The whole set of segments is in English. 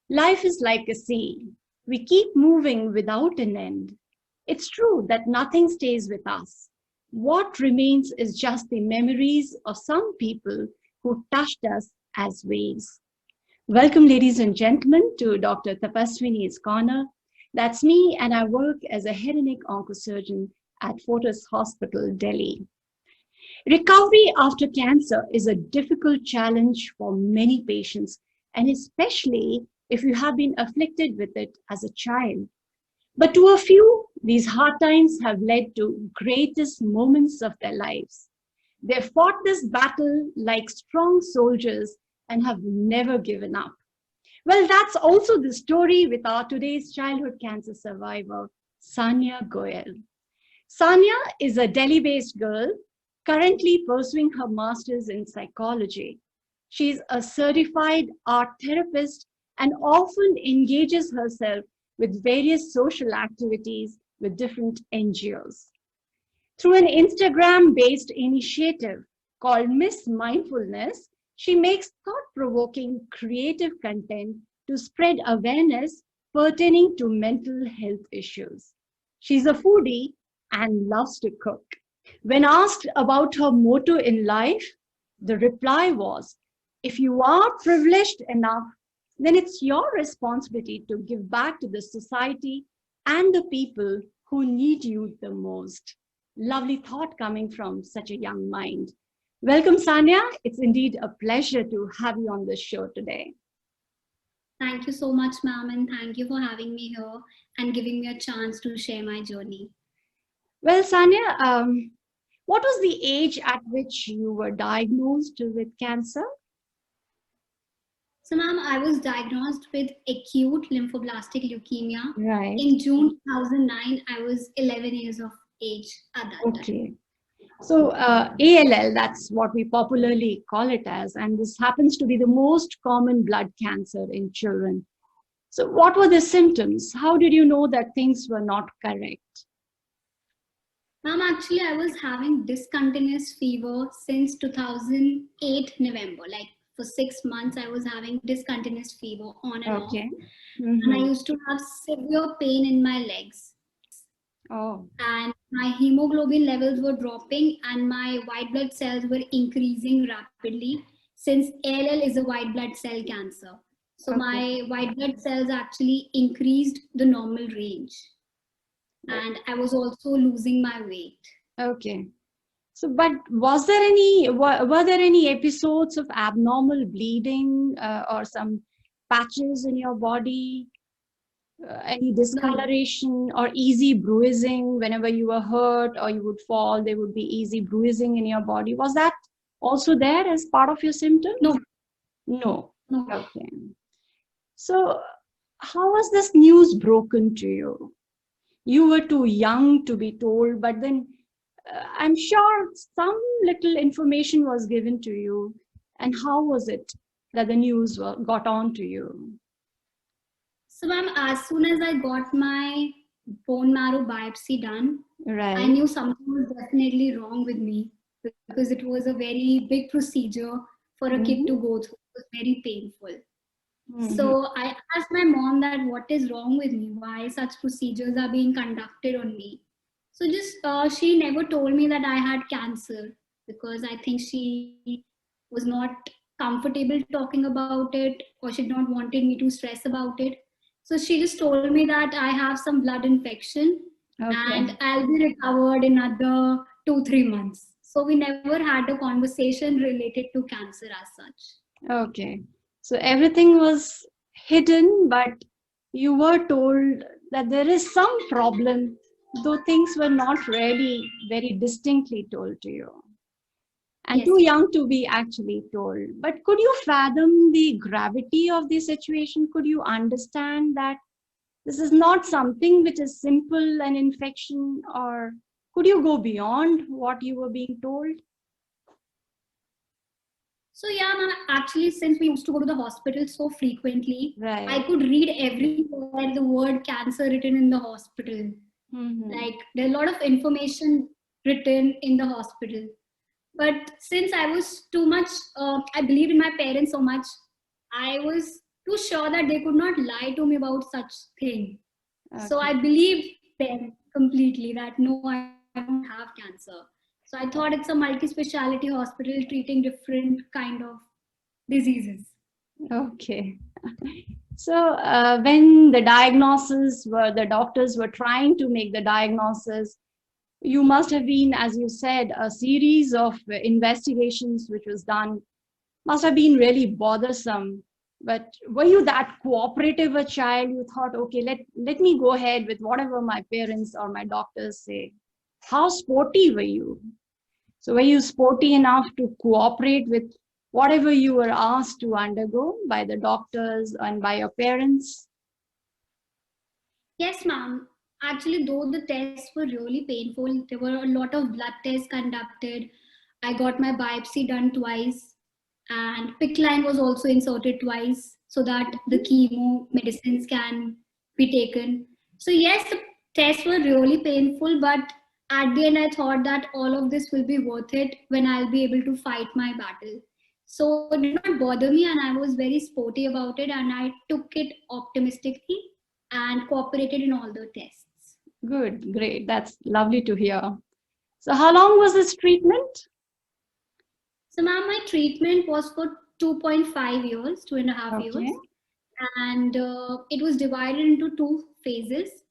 Life is like a sea. We keep moving without an end. It's true that nothing stays with us. What remains is just the memories of some people who touched us as waves. Welcome, ladies and gentlemen, to Dr. Tapaswini's Corner. That's me, and I work as a head and neck oncosurgeon at Fortis Hospital, Delhi. Recovery after cancer is a difficult challenge for many patients, and especially if you have been afflicted with it as a child. But to a few, these hard times have led to greatest moments of their lives. They fought this battle like strong soldiers and have never given up. Well, that's also the story with our today's childhood cancer survivor, Sania Goyal. Sania is a Delhi-based girl currently pursuing her master's in psychology. She's a certified art therapist and often engages herself with various social activities with different NGOs. Through an Instagram-based initiative called Miss Mindfulness, she makes thought-provoking creative content to spread awareness pertaining to mental health issues. She's a foodie and loves to cook. When asked about her motto in life, the reply was, if you are privileged enough, then it's your responsibility to give back to the society and the people who need you the most. Lovely thought coming from such a young mind. Welcome, Sania. It's indeed a pleasure to have you on this show today. Thank you so much, ma'am, and thank you for having me here and giving me a chance to share my journey. Well, Sania, what was the age at which you were diagnosed with cancer? So, ma'am, I was diagnosed with acute lymphoblastic leukemia. Right. In June 2009. I was 11 years of age at that time. Okay. So ALL, that's what we popularly call it as, and this happens to be the most common blood cancer in children. So what were the symptoms? How did you know that things were not correct? Ma'am, actually, I was having discontinuous fever since 2008 November. Like for 6 months, I was having discontinuous fever on and off. And I used to have severe pain in my legs. Oh. And my hemoglobin levels were dropping and my white blood cells were increasing rapidly since ALL is a white blood cell cancer. So my white blood cells actually increased the normal range. And I was also losing my weight. Okay. So, but were there any episodes of abnormal bleeding or some patches in your body? Any discoloration or easy bruising whenever you were hurt or you would fall, there would be easy bruising in your body. Was that also there as part of your symptoms? No. No. Okay. So how was this news broken to you? You were too young to be told, but then I'm sure some little information was given to you. And how was it that the news got on to you? So, ma'am, as soon as I got my bone marrow biopsy done, right, I knew something was definitely wrong with me because it was a very big procedure for a kid to go through. It was very painful. So I asked my mom that what is wrong with me? Why such procedures are being conducted on me? So just she never told me that I had cancer because I think she was not comfortable talking about it or she did not wanted me to stress about it. So she just told me that I have some blood infection and I'll be recovered in another 2-3 months. So we never had a conversation related to cancer as such. Okay. So everything was hidden, but you were told that there is some problem, though things were not really very distinctly told to you. And too young to be actually told. But could you fathom the gravity of the situation? Could you understand that this is not something which is simple, an infection, or could you go beyond what you were being told? So yeah, actually, since we used to go to the hospital so frequently, I could read everywhere the word cancer written in the hospital. Like there's a lot of information written in the hospital. But since I was too much, I believed in my parents so much, I was too sure that they could not lie to me about such thing. So Okay. I believed them completely that no, I don't have cancer. So I thought it's a multi-speciality hospital treating different kind of diseases. Okay. So when the doctors were trying to make the diagnosis, you must have been, as you said, a series of investigations which was done must have been really bothersome. But were you that cooperative a child? You thought, okay, let me go ahead with whatever my parents or my doctors say. How sporty were you? So were you sporty enough to cooperate with whatever you were asked to undergo by the doctors and by your parents? Yes, ma'am. Actually, though the tests were really painful, there were a lot of blood tests conducted. I got my biopsy done twice, and PICC line was also inserted twice so that the chemo medicines can be taken. So, yes, the tests were really painful, but at the end, I thought that all of this will be worth it when I'll be able to fight my battle. So, it did not bother me, and I was very sporty about it, and I took it optimistically and cooperated in all the tests. Good, great. That's lovely to hear. So how long was this treatment? So, ma'am, my treatment was for 2.5 years, 2.5 years, Okay. and it was divided into two phases.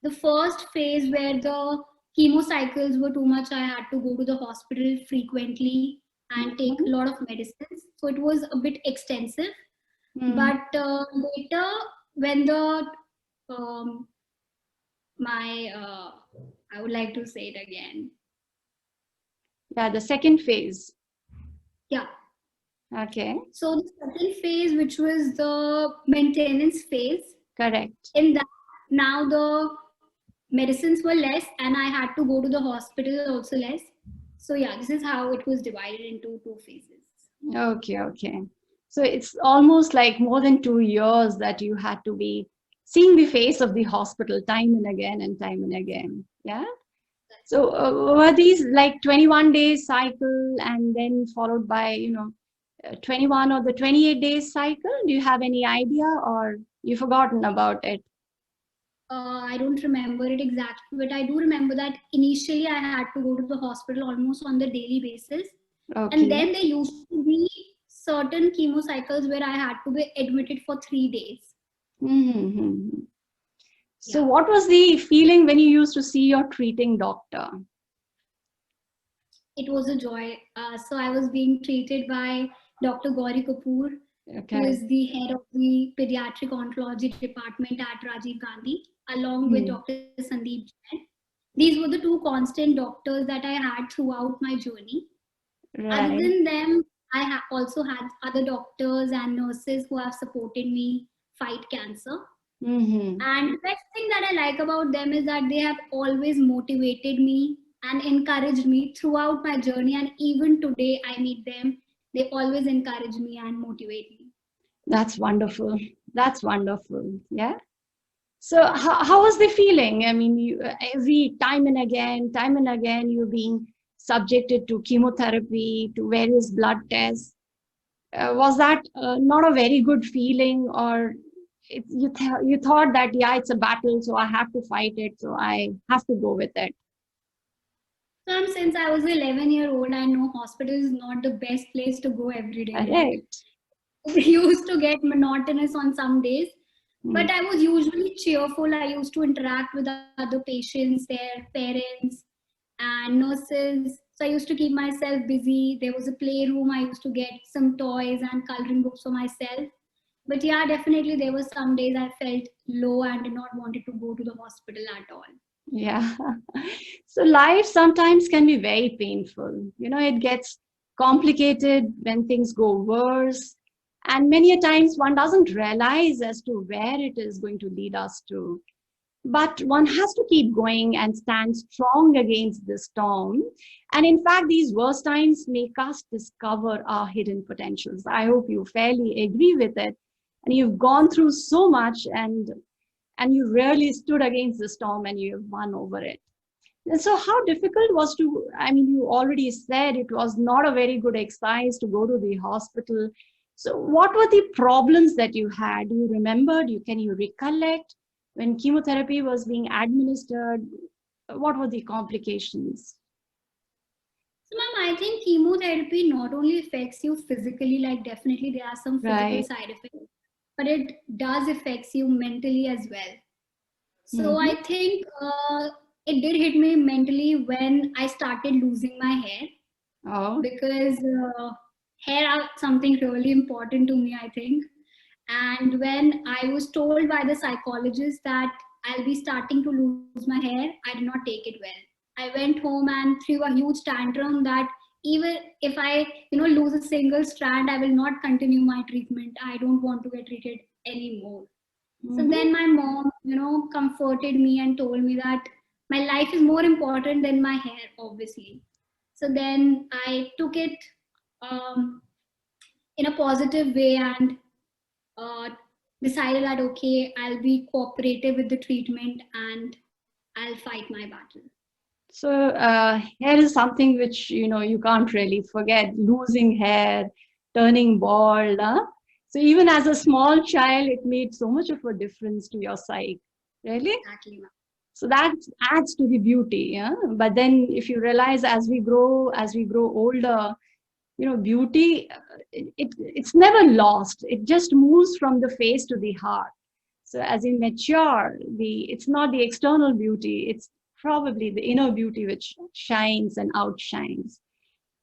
The first phase, where the chemo cycles were too much, I had to go to the hospital frequently and take a Mhm. lot of medicines. So, it was a bit extensive. Mhm. But later, when the um, my I would like to say it again. Yeah, the second phase. Yeah. Okay, So the second phase, which was the maintenance phase, correct. in that now the medicines were less, and I had to go to the hospital also less. So yeah, this is how it was divided into two phases. Okay, okay. So it's almost like more than 2 years that you had to be seeing the face of the hospital time and again and time and again. Yeah. So were these like 21 days cycle and then followed by, 21 or the 28 days cycle? Do you have any idea or you forgotten about it? I don't remember it exactly, but I do remember that initially I had to go to the hospital almost on the daily basis. And Okay. then there used to be certain chemo cycles where I had to be admitted for 3 days. Mm-hmm. So Yeah. what was the feeling when you used to see your treating doctor? It was a joy. So I was being treated by Dr. Gauri Kapoor, who Okay. is the head of the pediatric oncology department at Rajiv Gandhi, along with Hmm. Dr. Sandeep Jain. These were the two constant doctors that I had throughout my journey. Other Right. than them, I also had other doctors and nurses who have supported me fight cancer. Mm-hmm. And the best thing that I like about them is that they have always motivated me and encouraged me throughout my journey. And even today, I meet them, they always encourage me and motivate me. That's wonderful. That's wonderful. Yeah. So how was the feeling? I mean, every time and again, you're being subjected to chemotherapy, to various blood tests. Was that not a very good feeling, or you thought that yeah, it's a battle, so I have to fight it, so I have to go with it? So, since I was 11-year-old, I know hospital is not the best place to go every day, right? Correct. We used to get monotonous on some days, Mm. but I was usually cheerful. I used to interact with other patients, their parents, and nurses. So I used to keep myself busy. There was a playroom. I used to get some toys and coloring books for myself. But yeah, definitely there were some days I felt low and did not wanted to go to the hospital at all. Yeah. So life sometimes can be very painful. It gets complicated when things go worse. And many a times one doesn't realize as to where it is going to lead us to. But one has to keep going and stand strong against the storm. And in fact, these worst times make us discover our hidden potentials. I hope you fairly agree with it. And you've gone through so much and you really stood against the storm and you have won over it. And so how difficult was to, I mean, you already said it was not a very good exercise to go to the hospital. So what were the problems that you had? Do you remember? Can you recollect when chemotherapy was being administered? What were the complications? So, ma'am, I think chemotherapy not only affects you physically, like definitely there are some physical Right. side effects, but it does affects you mentally as well. So Mm-hmm. I think it did hit me mentally when I started losing my hair, Oh. because hair are something really important to me, I think. And when I was told by the psychologist that I'll be starting to lose my hair, I did not take it well. I went home and threw a huge tantrum that even if I, lose a single strand, I will not continue my treatment. I don't want to get treated anymore. So Mm-hmm. then my mom, comforted me and told me that my life is more important than my hair, obviously. So then I took it um, in a positive way and uh, decided that, okay, I'll be cooperative with the treatment and I'll fight my battle. So hair is something which you can't really forget. Losing hair, turning bald. Huh? So even as a small child, it made so much of a difference to your psyche. Really? Exactly, ma'am. So that adds to the beauty. Yeah. But then if you realize as we grow older, beauty, it's never lost. It just moves from the face to the heart. So as you mature, it's not the external beauty, it's probably the inner beauty which shines and outshines.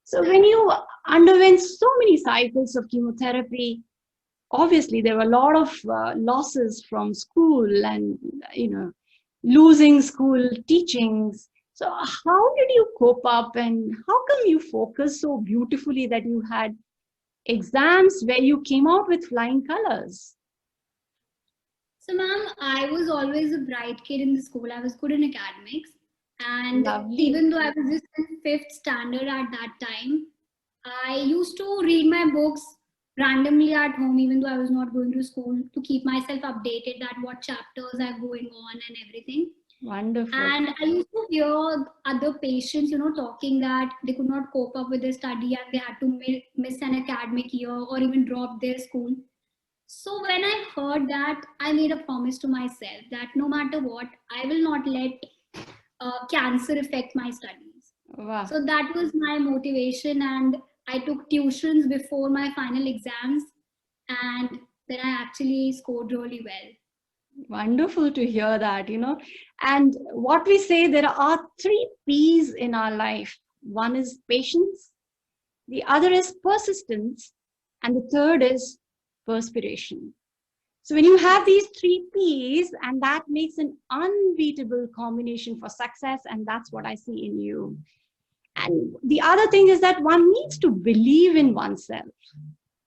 So when Exactly. you underwent so many cycles of chemotherapy, obviously there were a lot of losses from school and losing school teachings. So how did you cope up, and how come you focused so beautifully that you had exams where you came out with flying colors? So, ma'am, I was always a bright kid in the school. I was good in academics. And Lovely. even though I was just in fifth standard at that time, I used to read my books randomly at home, even though I was not going to school, to keep myself updated that what chapters are going on and everything. Wonderful. And I used to hear other patients, talking that they could not cope up with their study and they had to miss an academic year or even drop their school. So when I heard that, I made a promise to myself that no matter what, I will not let cancer affect my studies. Wow. So that was my motivation, and I took tuitions before my final exams, and then I actually scored really well. Wonderful to hear that. And what we say, there are three P's in our life. One is patience, the other is persistence, and the third is perspiration. So when you have these three P's, and that makes an unbeatable combination for success, and that's what I see in you. And the other thing is that one needs to believe in oneself,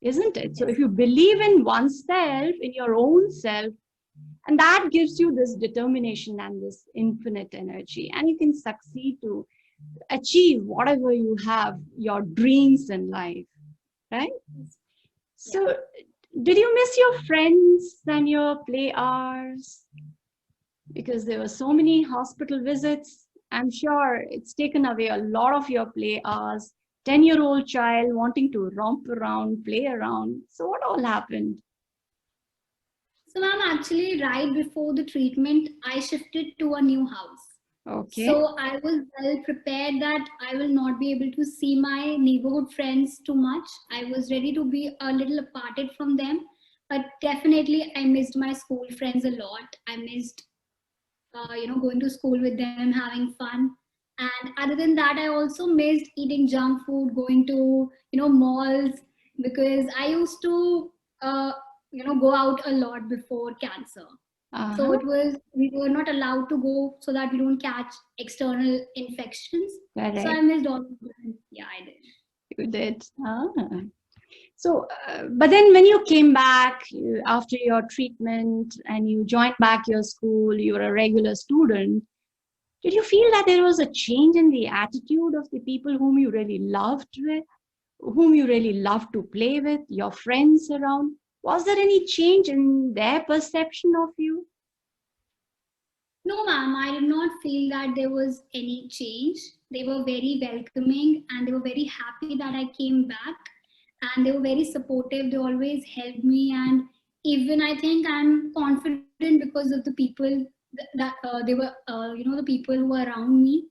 isn't it? So Yes. if you believe in oneself, in your own self, and that gives you this determination and this infinite energy, and you can succeed to achieve whatever you have, your dreams in life, right? Yeah. So did you miss your friends and your play hours? Because there were so many hospital visits. I'm sure it's taken away a lot of your play hours. 10-year-old child wanting to romp around, play around. So what all happened? So, ma'am, actually, right before the treatment, I shifted to a new house. Okay. So I was well prepared that I will not be able to see my neighborhood friends too much. I was ready to be a little aparted from them, but definitely I missed my school friends a lot. I missed, going to school with them, having fun. And other than that, I also missed eating junk food, going to, malls, because I used to, go out a lot before cancer. So Uh-huh. it was, we were not allowed to go so that we don't catch external infections. So I Correct. missed all of them. Yeah, I did. You did. Ah. So, but then when you came back after your treatment and you joined back your school, you were a regular student, did you feel that there was a change in the attitude of the people whom you really loved with, whom you really loved to play with, your friends around? Was there any change in their perception of you? No, ma'am, I did not feel that there was any change. They were very welcoming and they were very happy that I came back. and they were very supportive. They always helped me, and even I think I'm confident because of the people that they were, the people who were around me.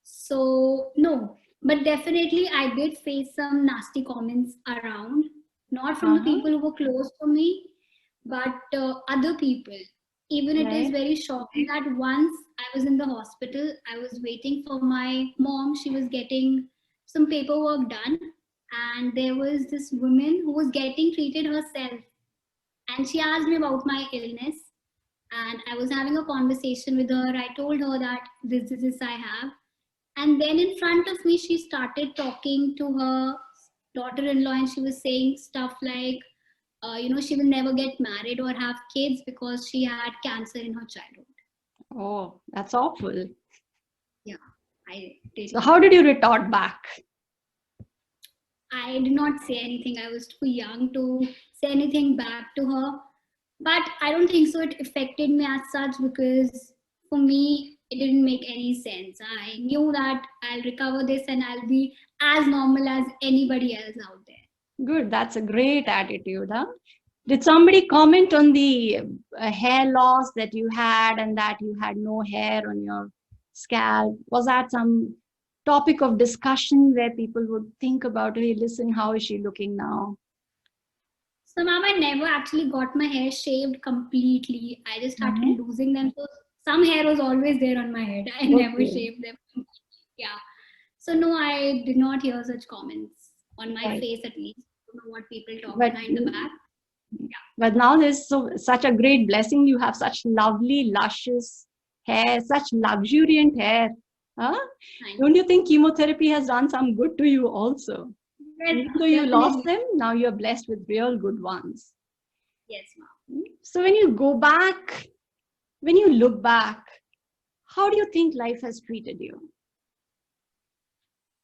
So no, but definitely I did face some nasty comments around, not from the Uh-huh. people who were close to me, but other people. Even it is Right. very shocking that once I was in the hospital, I was waiting for my mom. She was getting some paperwork done, and there was this woman who was getting treated herself, and she asked me about my illness, and I was having a conversation with her. I told her that this I have, and then in front of me, she started talking to her daughter-in-law, and she was saying stuff like, she will never get married or have kids because she had cancer in her childhood. Oh, that's awful. Yeah, I did So hear how did that. you retort back? I did not say anything. I was too young to say anything back to her. But I don't think so. It affected me as such because for me, it didn't make any sense. I knew that I'll recover this and I'll be as normal as anybody else out there. Good, that's a great attitude, huh? Did somebody comment on the hair loss that you had and that you had no hair on your scalp? Was that some topic of discussion where people would think about, hey, listen, how is she looking now? So, ma'am, I never actually got my hair shaved completely. I just started Mhm. losing them. So, some hair was always there on my head. I never Okay, shaved them. Yeah. So, no, I did not hear such comments on my right. face at least. I don't know what people talk But behind the back. Yeah. but now there's such a great blessing. You have such lovely, luscious hair, such luxuriant hair. Huh? Thank Don't you think chemotherapy has done some good to you also? you. Even though you lost Definitely. them, now you're blessed with real good ones. Yes, ma'am. So when you go back, when you look back, how do you think life has treated you?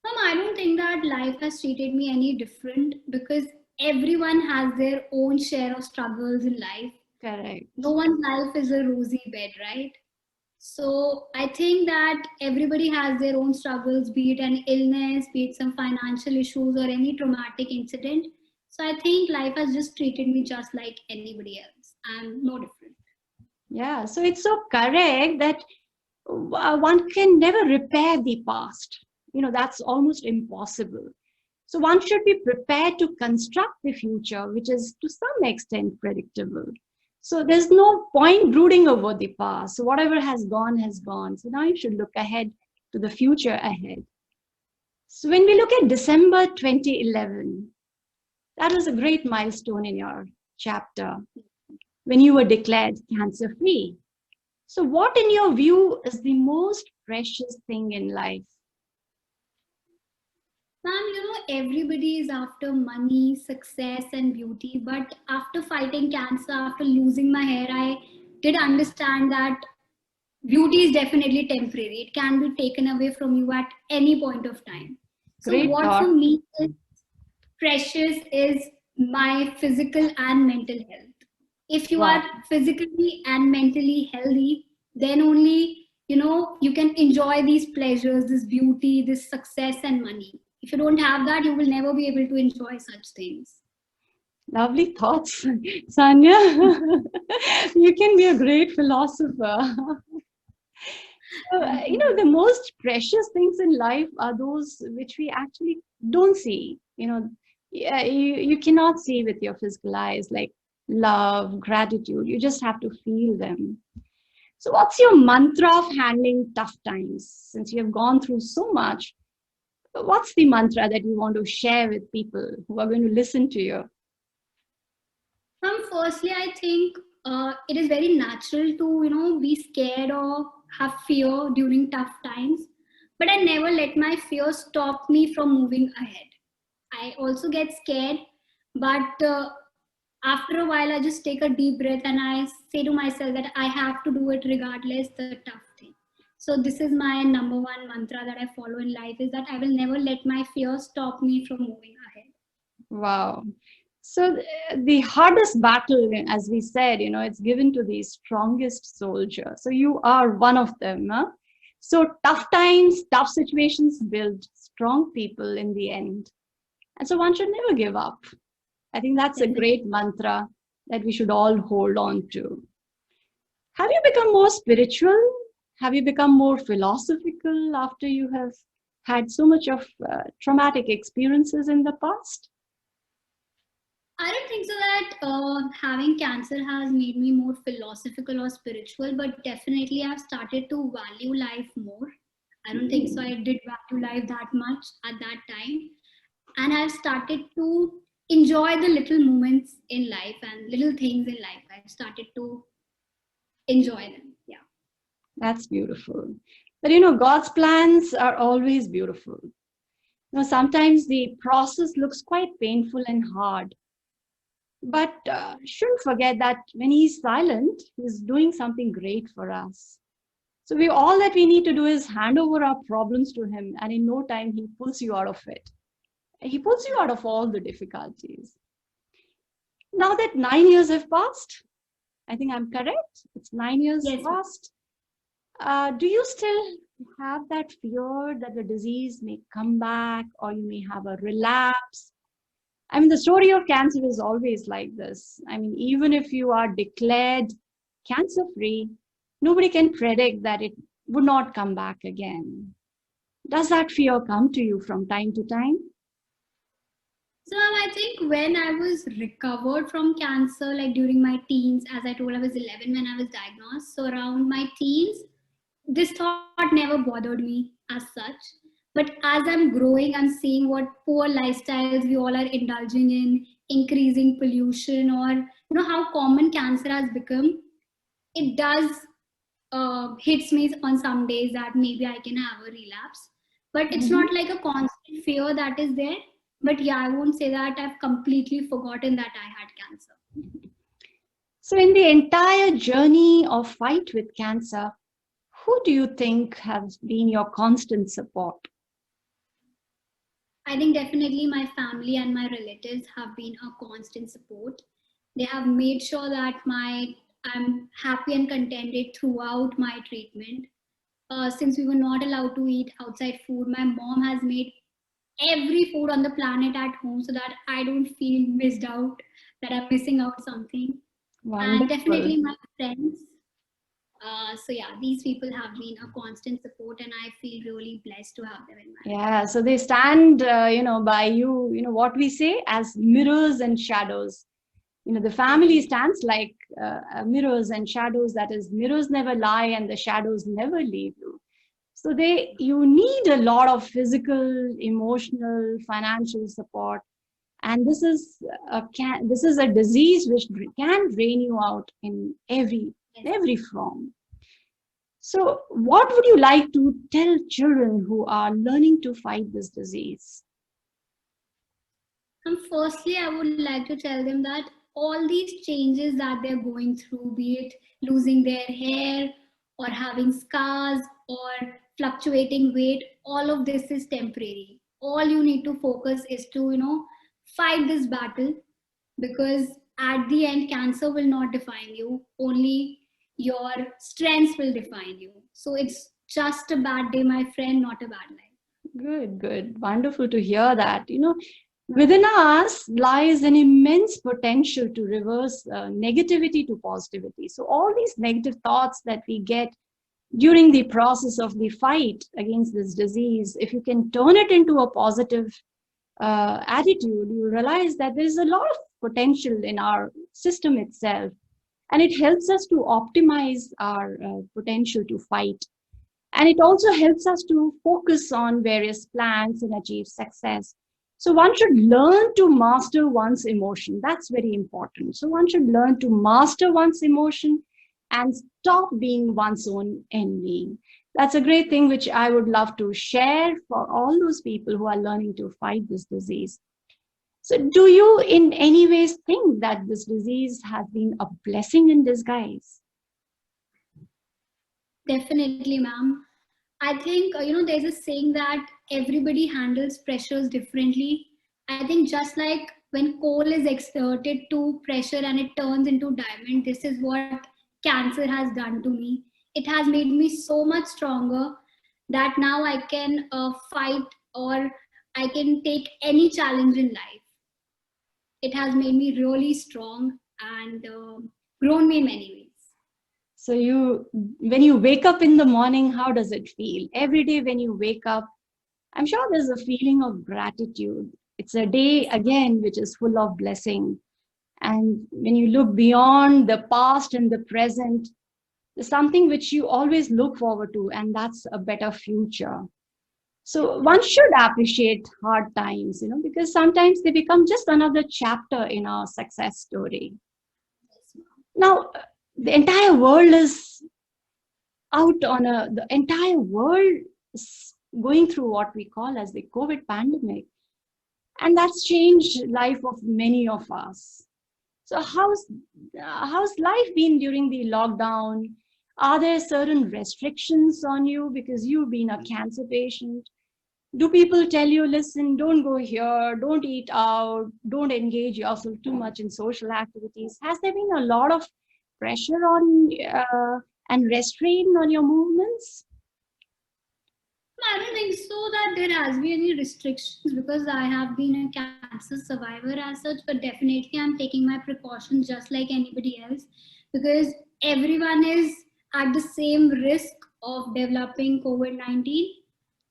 Ma'am, I don't think that life has treated me any different because everyone has their own share of struggles in life. No Correct. one's life is a rosy bed, right? So I think that everybody has their own struggles, be it an illness, be it some financial issues, or any traumatic incident. So I think life has just treated me just like anybody else. I'm no different. Yeah, so it's so correct that one can never repair the past. That's almost impossible. So one should be prepared to construct the future, which is to some extent predictable. So there's no point brooding over the past. So whatever has gone has gone. So now you should look ahead to the future ahead. So when we look at December 2011, that was a great milestone in your chapter when you were declared cancer free. So, what in your view is the most precious thing in life? Ma'am, everybody is after money, success, and beauty. But after fighting cancer, after losing my hair, I did understand that beauty is definitely temporary. It can be taken away from you at any point of time. So, Great what for thought. me is precious is my physical and mental health. If you are Wow. physically and mentally healthy, then only you can enjoy these pleasures, this beauty, this success and money. If you don't have that, you will never be able to enjoy such things. Lovely thoughts, Sanya. You can be a great philosopher. So, Thank you, ma'am. the most precious things in life are those which we actually don't see. Yeah, you cannot see with your physical eyes, like love, gratitude. You just have to feel them. So, what's your mantra of handling tough times? Since you have gone through so much, what's the mantra that you want to share with people who are going to listen to you? Firstly, I think it is very natural to be scared or have fear during tough times, but I never let my fear stop me from moving ahead. I also get scared, but after a while, I just take a deep breath and I say to myself that I have to do it regardless the tough thing. So this is my number one mantra that I follow in life is that I will never let my fear stop me from moving ahead. Wow. So the hardest battle, as we said, it's given to the strongest soldier. So you are one of them. Huh? So tough times, tough situations build strong people in the end. And so one should never give up. I think that's a Definitely. great mantra that we should all hold on to. Have you become more spiritual? Have you become more philosophical after you have had so much of traumatic experiences in the past? I don't think so that having cancer has made me more philosophical or spiritual, but definitely I've started to value life more. I don't think so Hmm. I did value life that much at that time. And I've started to enjoy the little moments in life and little things in life. I've started to enjoy them. Yeah. That's beautiful. But you know, God's plans are always beautiful. You know, sometimes the process looks quite painful and hard, but shouldn't forget that when He's silent, He's doing something great for us. So we all that we need to do is hand over our problems to Him, and in no time He pulls you out of it. He pulls you out of all the difficulties. Now that 9 years have passed, I think I'm correct. It's 9 years Yes. past. Do you still have that fear that the disease may come back or you may have a relapse? I mean, the story of cancer is always like this. I mean, even if you are declared cancer free, nobody can predict that it would not come back again. Does that fear come to you from time to time? So I think when I was recovered from cancer, like during my teens, as I told, I was 11 when I was diagnosed. So around my teens, this thought never bothered me as such. But as I'm growing, I'm seeing what poor lifestyles we all are indulging in, increasing pollution, or how common cancer has become. It does hits me on some days that maybe I can have a relapse. But it's Mhm. not like a constant fear that is there. But yeah, I won't say that I've completely forgotten that I had cancer. So, in the entire journey of fight with cancer, who do you think has been your constant support? I think definitely my family and my relatives have been a constant support. They have made sure that my I'm happy and contented throughout my treatment. Since we were not allowed to eat outside food, my mom has made every food on the planet at home so that I don't feel missed out, that I'm missing out something. And Wonderful. definitely my friends. So yeah, these people have been a constant support, and I feel really blessed to have them in my life. Yeah, so they stand, by you, what we say as mirrors and shadows. The family Definitely. stands like mirrors and shadows. That is, mirrors never lie and the shadows never leave you. So you need a lot of physical, emotional, financial support. And this is a disease which can drain you out in Yes. every form. So, what would you like to tell children who are learning to fight this disease? Firstly, I would like to tell them that all these changes that they're going through, be it losing their hair or having scars or fluctuating weight, all of this is temporary. All you need to focus is to, fight this battle, because at the end, cancer will not define you, only your strengths will define you. So it's just a bad day, my friend, not a bad life. Good, good. Wonderful to hear that. Within us lies an immense potential to reverse negativity to positivity. So, all these negative thoughts that we get during the process of the fight against this disease, if you can turn it into a positive attitude, you realize that there's a lot of potential in our system itself, and it helps us to optimize our potential to fight. And it also helps us to focus on various plans and achieve success. So one should learn to master one's emotion. That's very important. So one should learn to master one's emotion and stop being one's own enemy. That's a great thing which I would love to share for all those people who are learning to fight this disease. So, do you in any ways think that this disease has been a blessing in disguise? Definitely, ma'am. I think, there's a saying that everybody handles pressures differently. I think just like when coal is exerted to pressure and it turns into diamond, this is what cancer has done to me. It has made me so much stronger that now I can fight, or I can take any challenge in life. It has made me really strong and grown me in many ways. So when you wake up in the morning, how does it feel? Every day when you wake up, I'm sure there's a feeling of gratitude. It's a day again which is full of blessing. And when you look beyond the past and the present, there's something which you always look forward to, and that's a better future. So one should appreciate hard times, because sometimes they become just another chapter in our success story. Now, the entire world is the entire world is going through what we call as the COVID pandemic. And that's changed life of many of us. So how's life been during the lockdown? Are there certain restrictions on you because you've been a cancer patient? Do people tell you, listen, don't go here, don't eat out, don't engage yourself too much in social activities? Has there been a lot of pressure on and restraint on your movements? I don't think so that there has been any restrictions because I have been a cancer survivor as such, but definitely I'm taking my precautions just like anybody else because everyone is at the same risk of developing COVID-19.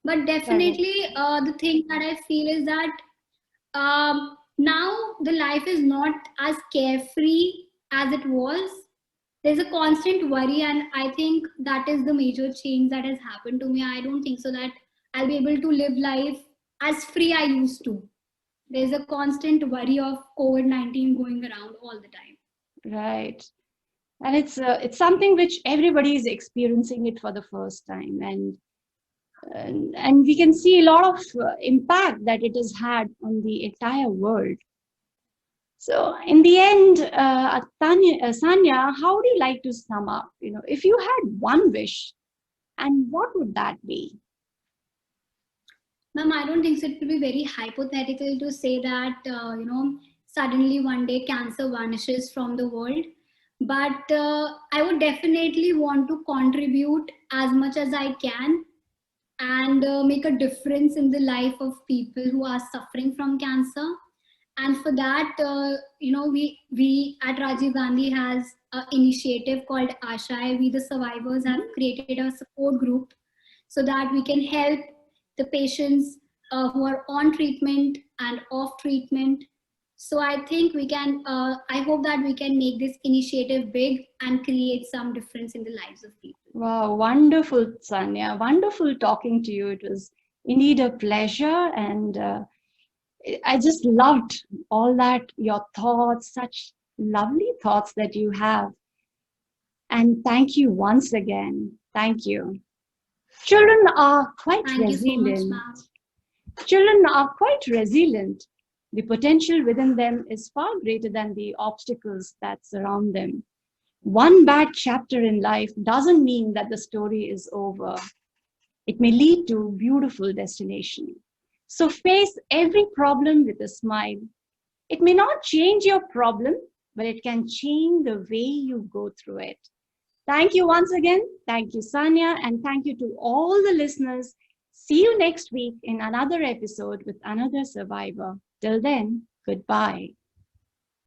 But definitely the thing that I feel is that now the life is not as carefree as it was. There's a constant worry, and I think that is the major change that has happened to me. I don't think so that I'll be able to live life as free I used to. There's a constant worry of COVID-19 going around all the time. Right. And it's something which everybody is experiencing it for the first time, and we can see a lot of impact that it has had on the entire world. So in the end, Sanya, how would you like to sum up? If you had one wish, and what would that be? Ma'am, I don't think so. It would be very hypothetical to say that, suddenly one day cancer vanishes from the world. But I would definitely want to contribute as much as I can and make a difference in the life of people who are suffering from cancer. And for that, we at Rajiv Gandhi has an initiative called Asha. We, the survivors, have created a support group so that we can help the patients who are on treatment and off treatment. So I think we can, I hope that we can make this initiative big and create some difference in the lives of people. Wow, wonderful, Sanya. Wonderful talking to you. It was indeed a pleasure. And I just loved all that, your thoughts, such lovely thoughts that you have. And thank you once again. Thank you. Children are quite resilient. Children are quite resilient. The potential within them is far greater than the obstacles that surround them. One bad chapter in life doesn't mean that the story is over. It may lead to a beautiful destination. So face every problem with a smile. It may not change your problem, but it can change the way you go through it. Thank you once again. Thank you, Sanya, and thank you to all the listeners. See you next week in another episode with another survivor. Till then, goodbye.